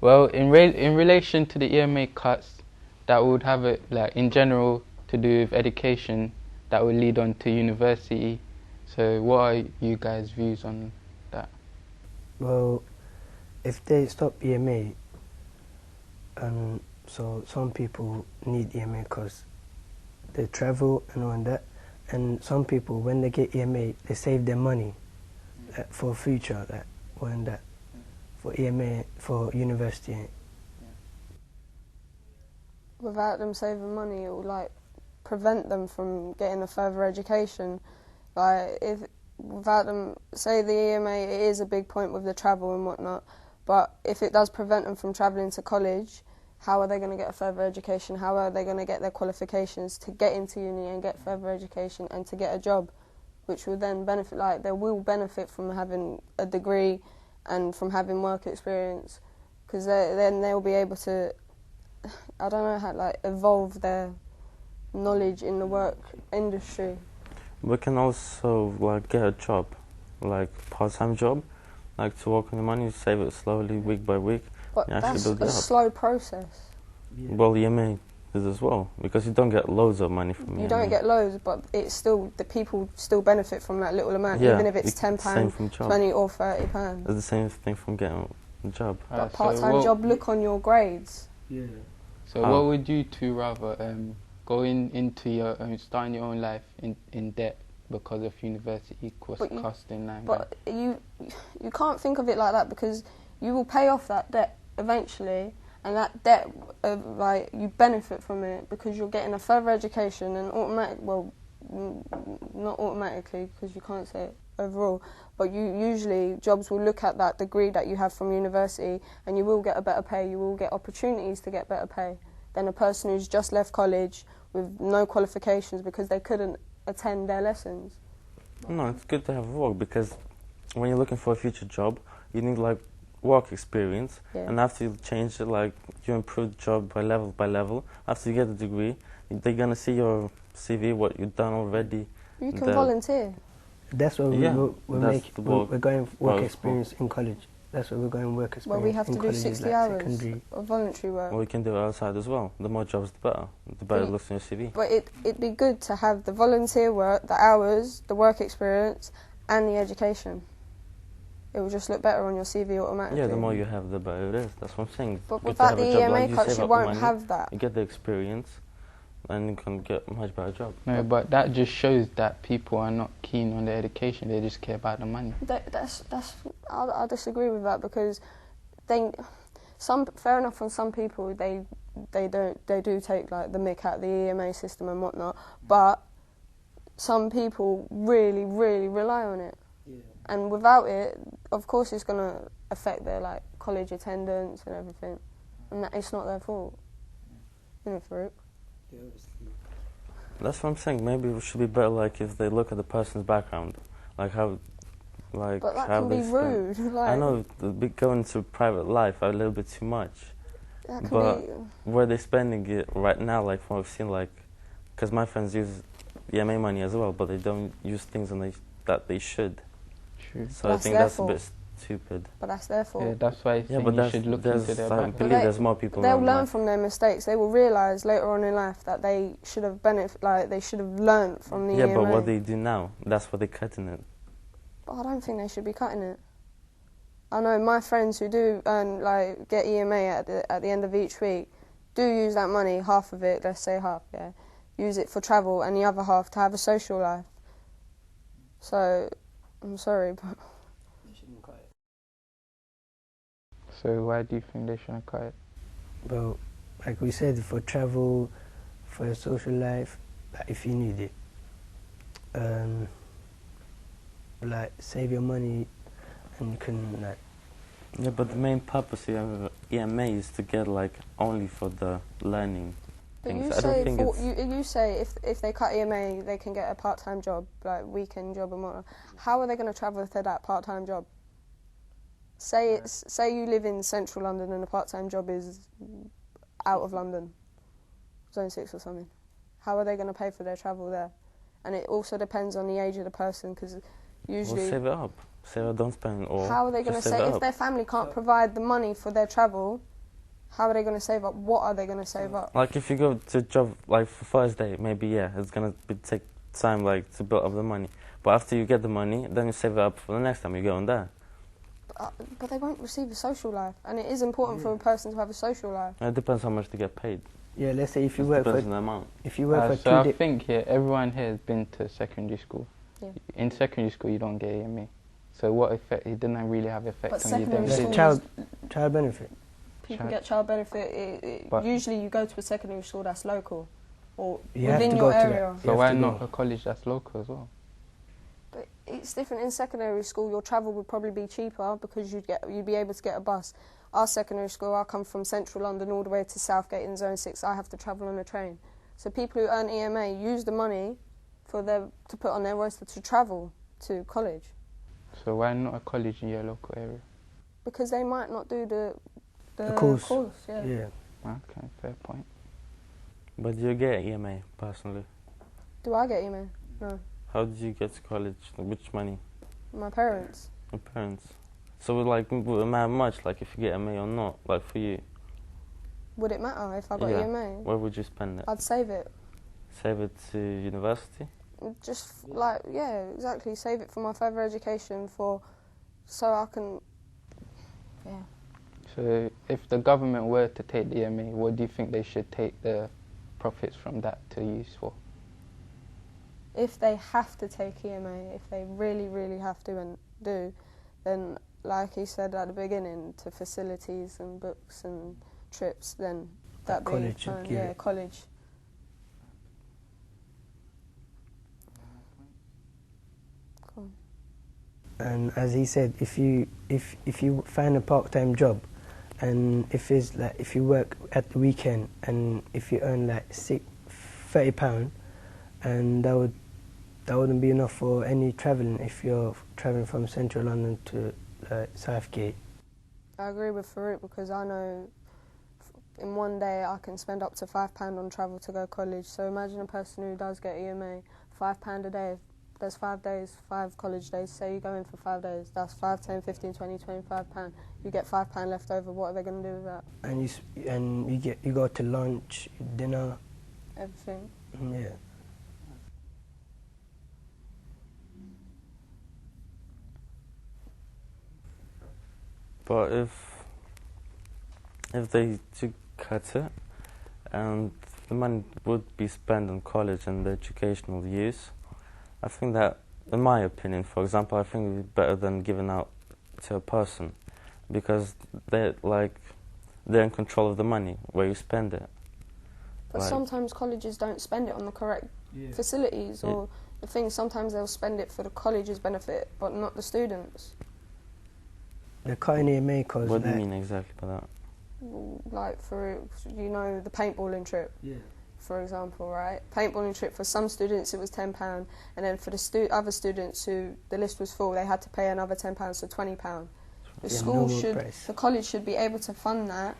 Well, in relation to the EMA cuts, that would have it like in general to do with education, that would lead on to university. So, what are you guys' views on that? Well, if they stop EMA, so some people need EMA because they travel and all that, and some people when they get EMA, they save their money for future, like when that for EMA for university. Without them saving money, it will like prevent them from getting a further education. Like if without them, say the EMA, it is a big point with the travel and whatnot, but if it does prevent them from travelling to college, how are they going to get a further education? How are they going to get their qualifications to get into uni and get further education and to get a job, which will then benefit, like they will benefit from having a degree and from having work experience, because then they'll be able to, I don't know, how like evolve their knowledge in the work industry. We can also like get a job, like part-time job, like to work on the money, save it slowly, week by week. But that's a slow process. Yeah. Well, EMA is as well, because you don't get loads of money from EMA. You don't get loads, but it's still, the people still benefit from that little amount, even if it's £10, £20 or £30. It's the same thing from getting a job. But part-time job, look on your grades. Yeah. So what would you two rather, going into your starting your own life in debt because of university costing $9 grand? But you can't think of it like that, because you will pay off that debt eventually, and that debt, like you benefit from it because you're getting a further education and not automatically because you can't say it overall, but usually jobs will look at that degree that you have from university, and you will get a better pay. You will get opportunities to get better pay than a person who's just left college with no qualifications because they couldn't attend their lessons. No, it's good to have work, because when you're looking for a future job, you need like work experience, and after you change it, like you improve job by level, after you get the degree, they're gonna see your CV, what you've done already. You can volunteer. That's what we're going work experience in college. That's what we're going work experience. Well, we have to do 60 hours of voluntary work. Well, we can do it outside as well. The more jobs, the better. The better it looks on your CV. But it'd be good to have the volunteer work, the hours, the work experience, and the education. It will just look better on your CV automatically. Yeah, the more you have, the better it is. That's what I'm saying. But without the EMA cuts, you won't have that. You get the experience, and you can get a much better job. No, but that just shows that people are not keen on their education. They just care about the money. I disagree with that, because fair enough on some people they do take like the mick out of the EMA system and whatnot, but some people really rely on it. Yeah. And without it, of course, it's going to affect their like college attendance and everything, and it's not their fault. You know, Faruk? Yeah, that's what I'm saying. Maybe it should be better, like if they look at the person's background, like how, like but that how can be rude. Like, I know going to private life a little bit too much, but where they're spending it right now, like from what I've seen, like because my friends use EMA money as well, but they don't use things that they should. True. So I think that's a bit stupid. But that's their fault. Yeah, that's why you should look into their background. I believe there's more people. They'll learn from their mistakes. They will realise later on in life that they should have they should have learned from the EMA. Yeah, but what they do now, that's what they're cutting it. But I don't think they should be cutting it. I know my friends who do get EMA at the end of each week do use that money, half of it, let's say half, use it for travel, and the other half to have a social life. So, I'm sorry, but they shouldn't cut it. So why do you think they shouldn't cut it? Well, like we said, for travel, for your social life, like if you need it, like save your money, and you can like. Yeah, but the main purpose of EMA is to get like only for the learning. But you say if they cut EMA, they can get a part-time job, like weekend job and whatnot. How are they going to travel to that part-time job? Say you live in central London and a part-time job is out of London, Zone 6 or something. How are they going to pay for their travel there? And it also depends on the age of the person, because usually... Well, save it up. Save it, don't spend all. How are they going to say if their family can't provide the money for their travel? How are they going to save up? What are they going to save up? Like if you go to a job like for first day, maybe it's gonna take time like to build up the money. But after you get the money, then you save it up for the next time you go on there. But they won't receive a social life, and it is important for a person to have a social life. It depends how much they get paid. Yeah, let's say if you work for on the amount. if you work for so I think everyone here has been to secondary school. Yeah. In secondary school, you don't get AMA. So what effect? It didn't really have effect But on you. secondary Then. school child benefit. People get child benefit. Usually, you go to a secondary school that's local, or You have within to your go to area. that. So why not a college that's local as well? But it's different in secondary school. Your travel would probably be cheaper because you'd be able to get a bus. Our secondary school, I come from central London all the way to Southgate in Zone 6. I have to travel on a train. So people who earn EMA use the money to put on their roster to travel to college. So why not a college in your local area? Because they might not do the course. Yeah. Okay, fair point. But do you get EMA personally? Do I get EMA? No. How did you get to college? Which money? My parents. Your parents. So like, would it matter much, like if you get EMA or not, like for you? Would it matter if I got EMA? Where would you spend it? I'd save it. Save it to university? Just like, yeah, exactly. Save it for my further education so I can, yeah. So if the government were to take the EMA, what do you think they should take the profits from that to use for? If they have to take EMA, if they really, really have to and do, then like he said at the beginning, to facilities and books and trips, then that'd be fine. Yeah, college. Cool. And as he said, if you find a part-time job, and if you work at the weekend, and if you earn like £30, and that wouldn't be enough for any travelling if you're travelling from central London to Southgate. I agree with Faruk, because I know in one day I can spend up to £5 on travel to go to college. So imagine a person who does get EMA, £5 a day. There's 5 days, 5 college days. Say you go in for 5 days. That's 5, 10, 15, 20, £25. You get £5 left over. What are they going to do with that? And you go to lunch, dinner, everything. Yeah. But if they do cut it, and the money would be spent on college and the educational use, I think that, in my opinion, for example, I think it would be better than giving out to a person, because they're in control of the money, where you spend it. But sometimes colleges don't spend it on the correct facilities or the things. Sometimes they'll spend it for the college's benefit, but not the students. They're cutting EMA because... What do you mean exactly by that? Like, for, you know, the paintballing trip, for example, right? Paintballing trip, for some students it was £10, and then for the other students who the list was full, they had to pay another £10, so £20. The college should be able to fund that.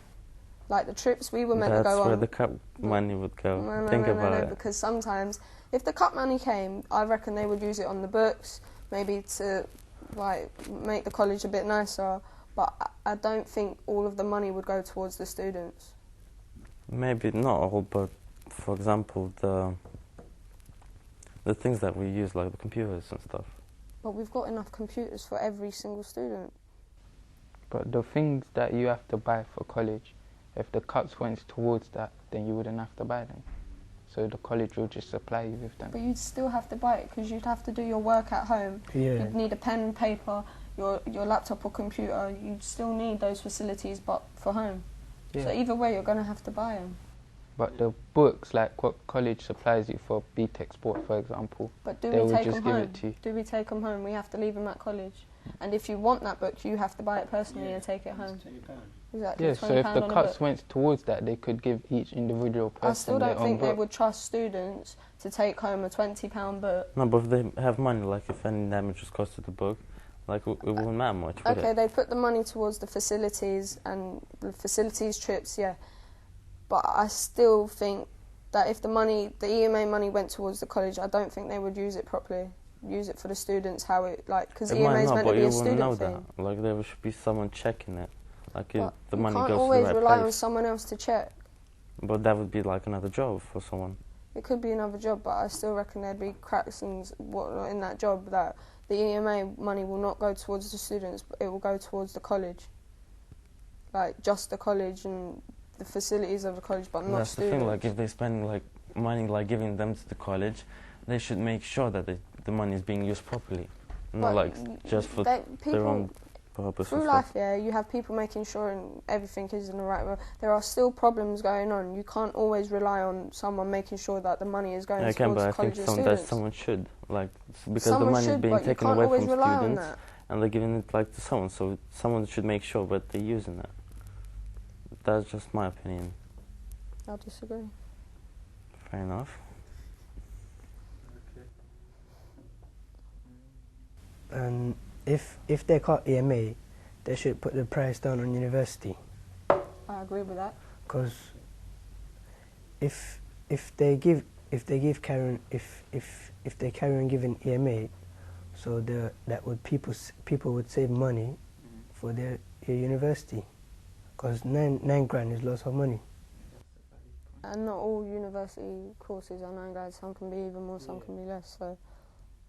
Like the trips we were meant to go on. That's where the cup money would go. Think about it. Because sometimes, if the cup money came, I reckon they would use it on the books, maybe to make the college a bit nicer, but I don't think all of the money would go towards the students. Maybe not all, but for example, the things that we use, like the computers and stuff. But we've got enough computers for every single student. But the things that you have to buy for college, if the cuts went towards that, then you wouldn't have to buy them. So the college will just supply you with them. But you'd still have to buy it, because you'd have to do your work at home. You'd need a pen and paper, your laptop or computer. You'd still need those facilities, but for home. So either way, you're going to have to buy them. But the books, like what college supplies you for BTEC Sport, for example, but do we take them home? Do we take them home? We have to leave them at college. And if you want that book, you have to buy it personally and take it home. Exactly. Yeah, so if the cuts went towards that, they could give each individual person I still don't think they would trust students to take home a £20 book. No, but if they have money, like if any damages caused to the book, like it wouldn't matter much, would it? They put the money towards the facilities and the facilities trips, But I still think that if the EMA money went towards the college, I don't think they would use it properly. Use it for the students, because EMA is meant to be a student thing. Like there should be someone checking it. Like if the money you goes can't to always the right rely place. on someone else to check. But that would be like another job for someone. It could be another job, but I still reckon there'd be cracks and whatnot in that job, that the EMA money will not go towards the students, but it will go towards the college. Like, just the college and the facilities of the college, but not That's students. the thing, like if they spend like money like giving them to the college, they should make sure that the money is being used properly. Not But like just for their own purpose. Through life, yeah, you have people making sure and everything is in the right way. There are still problems going on. You can't always rely on someone making sure that the money is going towards college but I and think students. that someone should, like, because Someone the money is should, being but you taken can't away always from rely on students, that. and they're giving it like to someone. So someone should make sure that they're using it. That's just my opinion. I disagree. Fair enough. And if they cut EMA, they should put the price down on university. I agree with that. Because if they carry on giving EMA, so people would save money for their university. Because nine grand is lots of money. And not all university courses are 9 grand. Some can be even more, some can be less. So,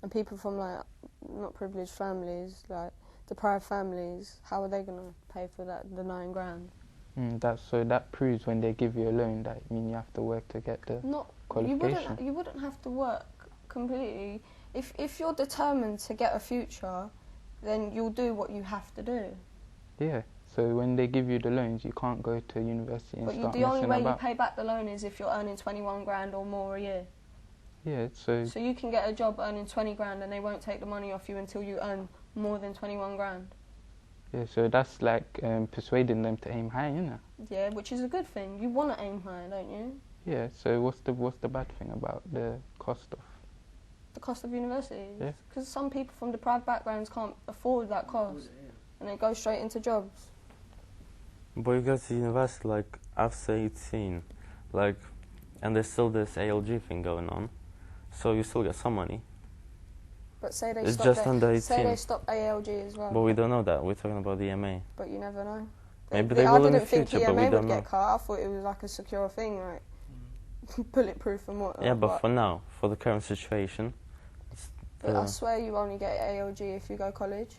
and people from like not privileged families, like deprived families, how are they going to pay for the 9 grand? That proves when they give you a loan that you have to work to get the qualification. You wouldn't have to work completely. If you're determined to get a future, then you'll do what you have to do. Yeah. So when they give you the loans, you can't go to university and start messing about. But the only way you pay back the loan is if you're earning 21 grand or more a year. Yeah, so you can get a job earning 20 grand and they won't take the money off you until you earn more than 21 grand. Yeah, so that's like persuading them to aim high, isn't it? Yeah, which is a good thing. You want to aim high, don't you? Yeah, so what's the bad thing about the cost of? The cost of university? Yeah. Because some people from deprived backgrounds can't afford that cost and they go straight into jobs. But you go to university like after 18, like, and there's still this ALG thing going on, so you still get some money. But say they It's stop just under 18. Say they stop ALG as well. But we don't know that. We're talking about the EMA. But you never know. Maybe they will in the I didn't think future, but we EMA don't would know. get cut. I thought it was like a secure thing, like bulletproof and whatnot. Yeah, but for now, for the current situation, But I swear you only get ALG if you go college.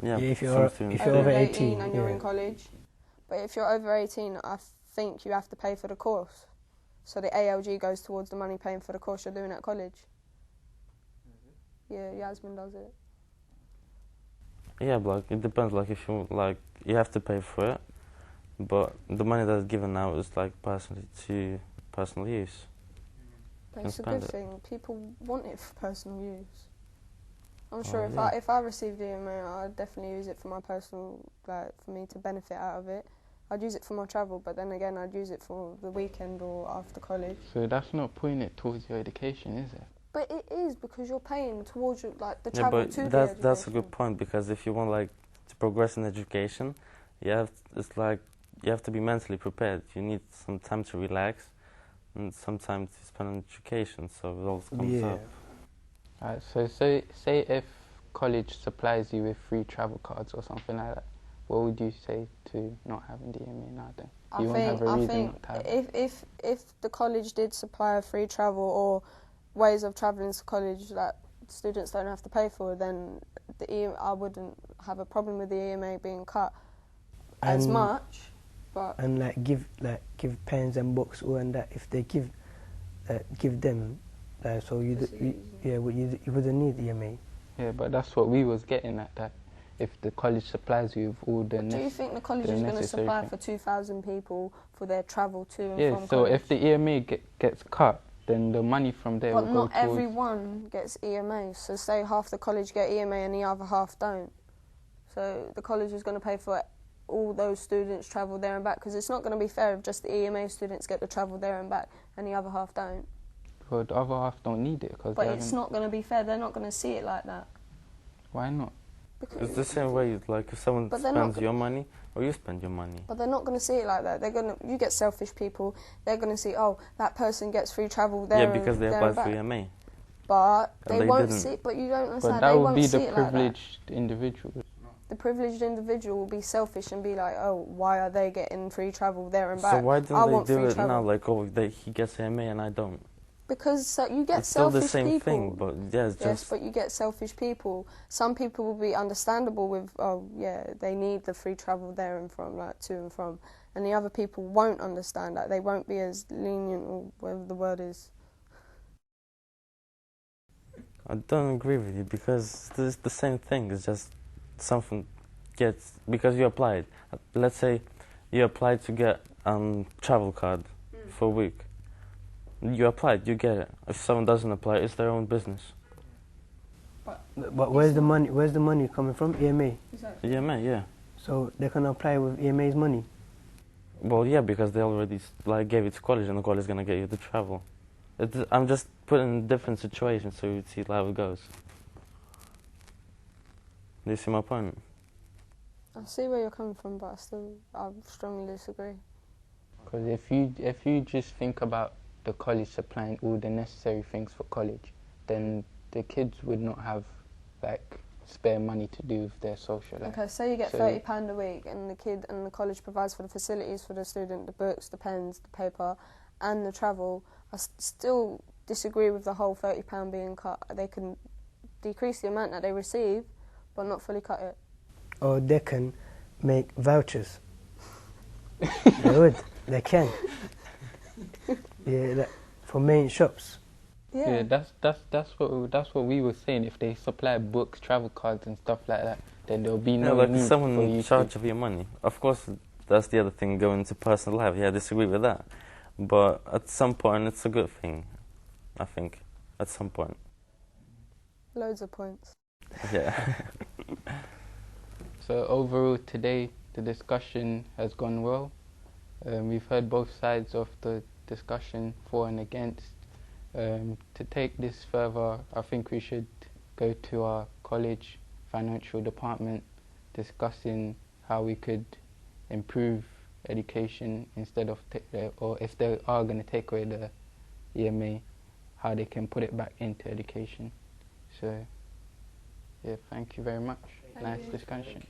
yeah, if you're over 18 and you're in college. But if you're over 18, I think you have to pay for the course. So the ALG goes towards the money paying for the course you're doing at college. Yeah, Yasmin does it. Yeah, but like, it depends. Like if you have to pay for it, but the money that's given now is like personal use. But it's a good thing. People want it for personal use. I'm sure if I received EMA, I'd definitely use it for my personal, like for me to benefit out of it. I'd use it for my travel, but then again, I'd use it for the weekend or after college. So that's not putting it towards your education, is it? But it is, because you're paying towards your, like the travel to the education. Yeah, but that's a good point, because if you want like to progress in education, you have to be mentally prepared. You need some time to relax and some time to spend on education, so it all comes up. Alright, so say if college supplies you with free travel cards or something like that, what would you say to not having the EMA now then? You won't have a reason not to have it. If the college did supply free travel or ways of travelling to college that students don't have to pay for, then I wouldn't have a problem with the EMA being cut as much. But give pens and books and that, if they give them, so you wouldn't need EMA. Yeah, but that's what we was getting at, that if the college supplies you with all the do you think the college is going to supply for 2,000 people for their travel to and from college? So if the EMA gets cut, then the money from there will go towards... But not everyone gets EMA. So say half the college get EMA and the other half don't. So the college is going to pay for all those students travel there and back, because it's not going to be fair if just the EMA students get to travel there and back and the other half don't. Well, the other half don't need it. But it's not going to be fair. They're not going to see it like that. Why not? Because it's the same way, like if someone spends your money or you spend your money. But they're not going to see it like that. You get selfish people. They're going to see, oh, that person gets free travel there. Yeah, because they applied for EMA. But they won't see it. But you don't understand. But that would be the privileged individuals. the privileged individual will be selfish and be like, oh, why are they getting free travel there and back? So why I don't want they do free it travel. now? Like, oh, he gets AMA and I don't. Because you get It's still selfish the same people. thing, but yeah, it's Yes, just... but you get selfish people. Some people will be understandable with, oh, yeah, they need the free travel there and from, like, to and from. And the other people won't understand that. They won't be as lenient, or whatever the word is. I don't agree with you, because it's the same thing. It's just something gets... Because you applied. Let's say you applied to get travel card for a week. You applied, you get it. If someone doesn't apply, it's their own business. But where's the money? Where's the money coming from? EMA. Exactly. EMA, yeah. So they can apply with EMA's money. Well, yeah, because they already like gave it to college, and the college is gonna get you the travel. I'm just putting in different situations so you see how it goes. Do you see my point? I see where you're coming from, but I strongly disagree. Because if you just think about the college supplying all the necessary things for college, then the kids would not have like spare money to do with their social life. Okay, say you get So £30 a week, and the college provides for the facilities for the student, the books, the pens, the paper, and the travel. I still disagree with the whole £30 being cut. They can decrease the amount that they receive, but not fully cut it. Or they can make vouchers. They would. They can. Yeah, for main shops. yeah, that's what we were saying. If they supply books, travel cards, and stuff like that, then there'll be no like need someone for in you charge to. of your money. Of course, that's the other thing, going into personal life. Yeah, I disagree with that. But at some point, it's a good thing, I think. At some point. Loads of points. Yeah. So overall, today the discussion has gone well. We've heard both sides of the discussion, for and against. To take this further, I think we should go to our college financial department, discussing how we could improve education instead of, or if they are going to take away the EMA, how they can put it back into education. So, yeah, thank you very much. Nice discussion.